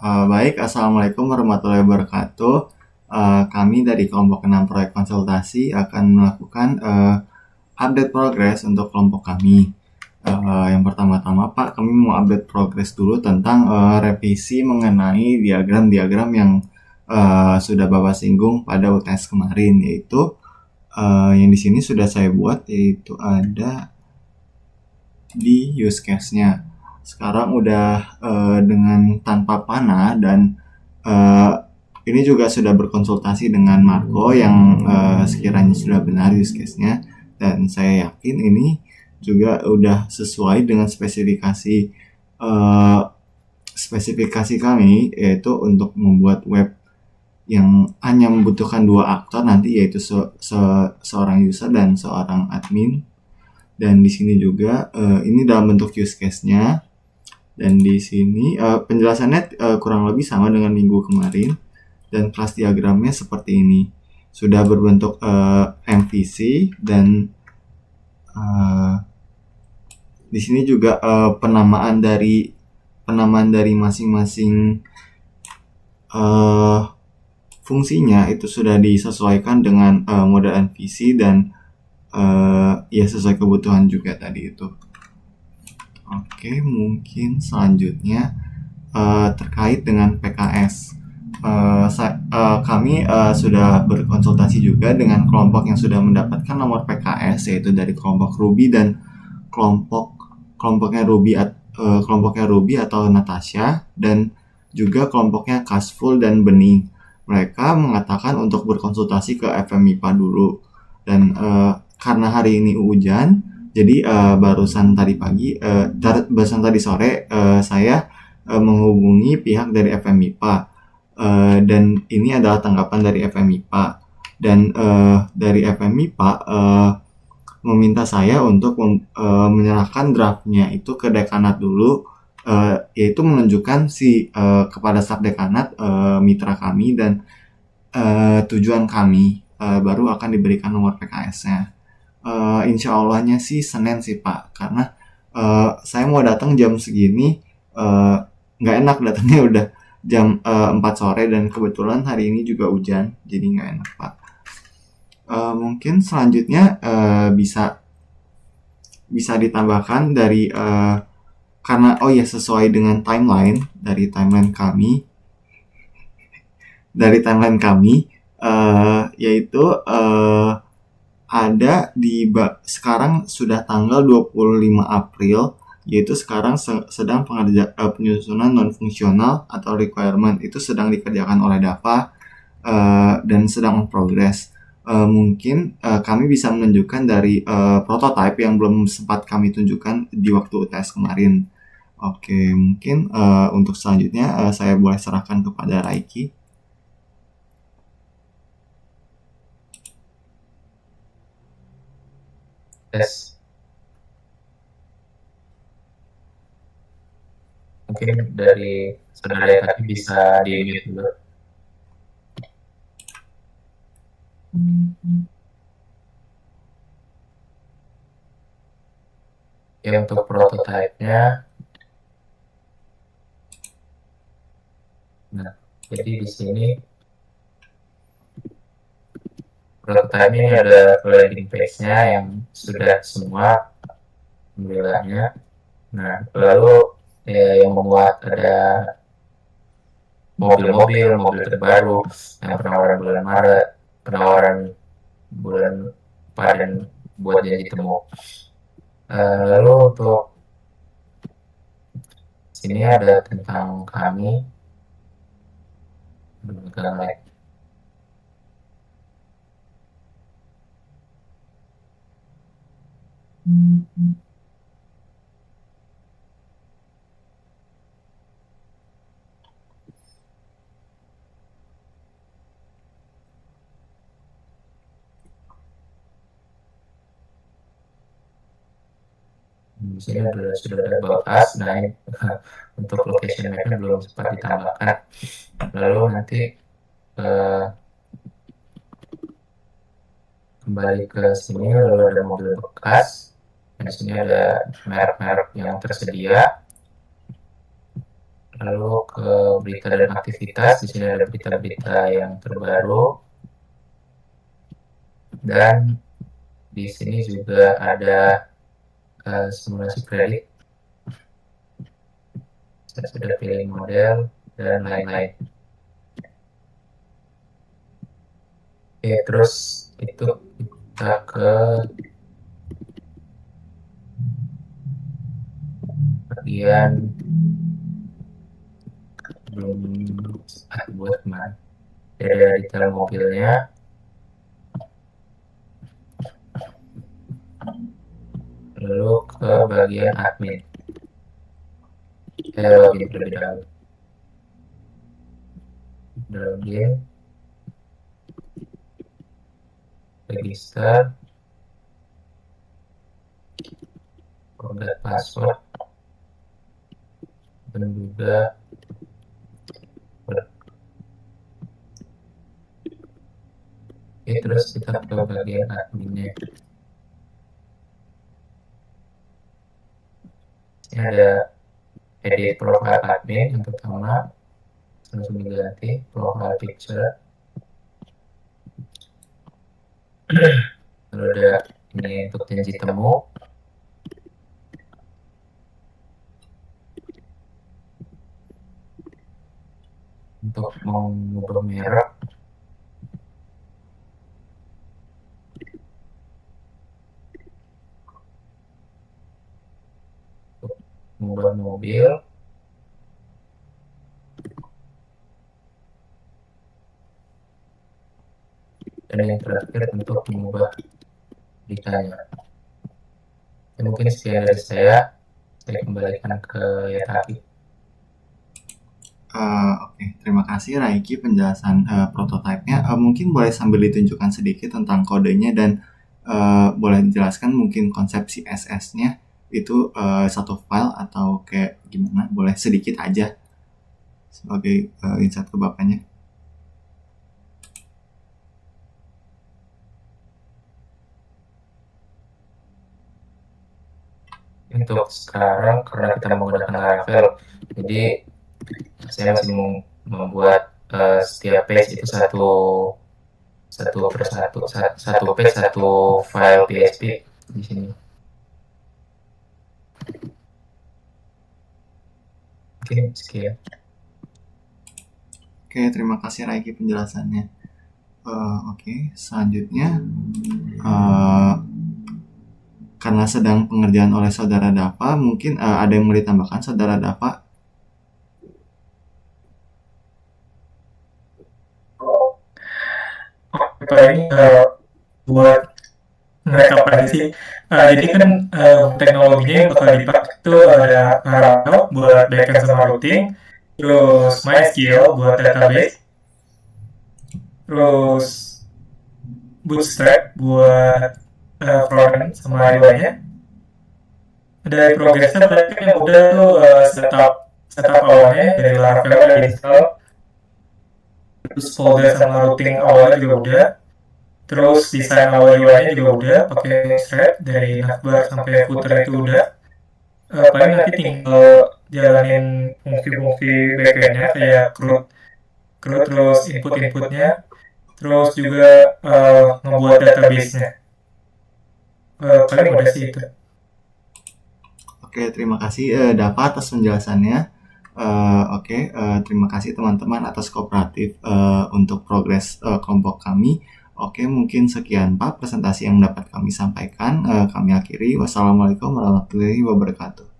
Baik, Assalamualaikum warahmatullahi wabarakatuh. Kami dari kelompok 6 proyek konsultasi akan melakukan update progres untuk kelompok kami. Yang pertama-tama, Pak, kami mau update progres dulu tentang revisi mengenai diagram-diagram yang sudah Bapak singgung pada UTS kemarin, yaitu yang di sini sudah saya buat, yaitu ada di use case-nya. Sekarang udah dengan tanpa panah dan ini juga sudah berkonsultasi dengan Marco yang sekiranya sudah benar use case-nya, dan saya yakin ini juga udah sesuai dengan spesifikasi kami, yaitu untuk membuat web yang hanya membutuhkan 2 aktor nanti, yaitu seorang user dan seorang admin. Dan di sini juga ini dalam bentuk use case-nya. Dan di sini penjelasannya kurang lebih sama dengan minggu kemarin. Dan kelas diagramnya seperti ini. Sudah berbentuk MVC dan di sini juga penamaan dari masing-masing fungsinya itu sudah disesuaikan dengan model MVC dan ya sesuai kebutuhan juga tadi itu. Oke, mungkin selanjutnya terkait dengan PKS. Kami sudah berkonsultasi juga dengan kelompok yang sudah mendapatkan nomor PKS, yaitu dari kelompok Ruby dan kelompoknya Ruby atau Natasha, dan juga kelompoknya Kasful dan Bening. Mereka mengatakan untuk berkonsultasi ke FMIPA dulu. Dan karena hari ini hujan, jadi barusan tadi sore saya menghubungi pihak dari FMIPA, dan ini adalah tanggapan dari FMIPA. Dan dari FMIPA meminta saya untuk menyerahkan draftnya itu ke dekanat dulu, yaitu menunjukkan kepada staf dekanat mitra kami dan tujuan kami, baru akan diberikan nomor PKS-nya. Insya Allahnya sih Senin sih, Pak, karena saya mau datang jam segini, nggak enak datangnya udah jam 4 sore dan kebetulan hari ini juga hujan, jadi nggak enak, Pak. Mungkin selanjutnya bisa ditambahkan dari karena sesuai dengan timeline kami, yaitu ada sekarang sudah tanggal 25 April, yaitu sekarang sedang penyusunan non-fungsional atau requirement itu sedang dikerjakan olai Dava dan sedang progress. Mungkin kami bisa menunjukkan dari prototype yang belum sempat kami tunjukkan di waktu UTS kemarin. Oke, mungkin untuk selanjutnya saya boleh serahkan kepada Raiki. Yes. Mungkin dari saudara tadi bisa di-mute dulu. Ya, untuk prototipe-nya. Nah, jadi di sini prototipe ini ada landing page-nya yang sudah semua alhamdulillahnya. Nah, lalu yang membuat ada mobil terbaru yang penawaran bulan Maret, penawaran bulan Padan buat janji temu. Lalu untuk sini ada tentang kami. Like. Di sini sudah ada batas. Nah, untuk location map-nya belum sempat ditambahkan. Lalu nanti kembali ke sini, lalu ada mobil bekas. Di sini ada merek-merek yang tersedia. Lalu ke berita dan aktivitas, di sini ada berita-berita yang terbaru, dan di sini juga ada simulasi kredit. Saya sudah pilih model dan lain-lain. Oke, terus itu kita ke bagian belum buat kemarin. Ada detail mobilnya, lalu ke bagian admin. Saya login terlebih dahulu. Login, register, forget password, dan juga oke, terus kita ke bagian adminnya. Ini ada edit profile admin yang pertama, langsung diganti profile picture. Lalu ada ini untuk janji temu. Untuk mengubah merek, untuk mengubah mobil, dan yang terakhir untuk mengubah beritanya. Ya, mungkin sekian dari saya kembalikan ke Yataki. Oke, terima kasih Raiki penjelasan prototipenya. Mungkin boleh sambil ditunjukkan sedikit tentang kodenya dan boleh dijelaskan mungkin konsep CSS-nya itu satu file atau kayak gimana? Boleh sedikit aja sebagai insight ke Bapaknya. Untuk sekarang karena kita menggunakan Laravel, jadi saya masih membuat setiap page itu satu persatu, satu page satu file PHP di sini. Oke, sekian. Oke, terima kasih Raiki penjelasannya. Oke, selanjutnya karena sedang pengerjaan oleh Saudara Dava, mungkin ada yang mau ditambahkan Saudara Dava? Paling buat mereka aja sih. Jadi kan teknologinya yang bakal dipakai itu ada Laravel buat backend sama routing, terus MySQL buat database, terus Bootstrap buat frontend sama UI-nya. Dari progresnya paling yang udah tuh setup awalnya dari Laravel udah install, terus folder sama routing awalnya juga udah. Terus desain awal UI-nya juga udah pakai Bootstrap dari navbar sampai footer itu udah. Paling nanti tinggal jalanin fungsi-fungsi backend-nya kayak CRUD terus input-inputnya, terus juga ngebuat database-nya. Paling udah sih itu. Oke, terima kasih Dava atas penjelasannya. Terima kasih teman-teman atas kooperatif untuk progres kelompok kami. Oke, mungkin sekian Pak presentasi yang dapat kami sampaikan. Kami akhiri. Wassalamualaikum warahmatullahi wabarakatuh.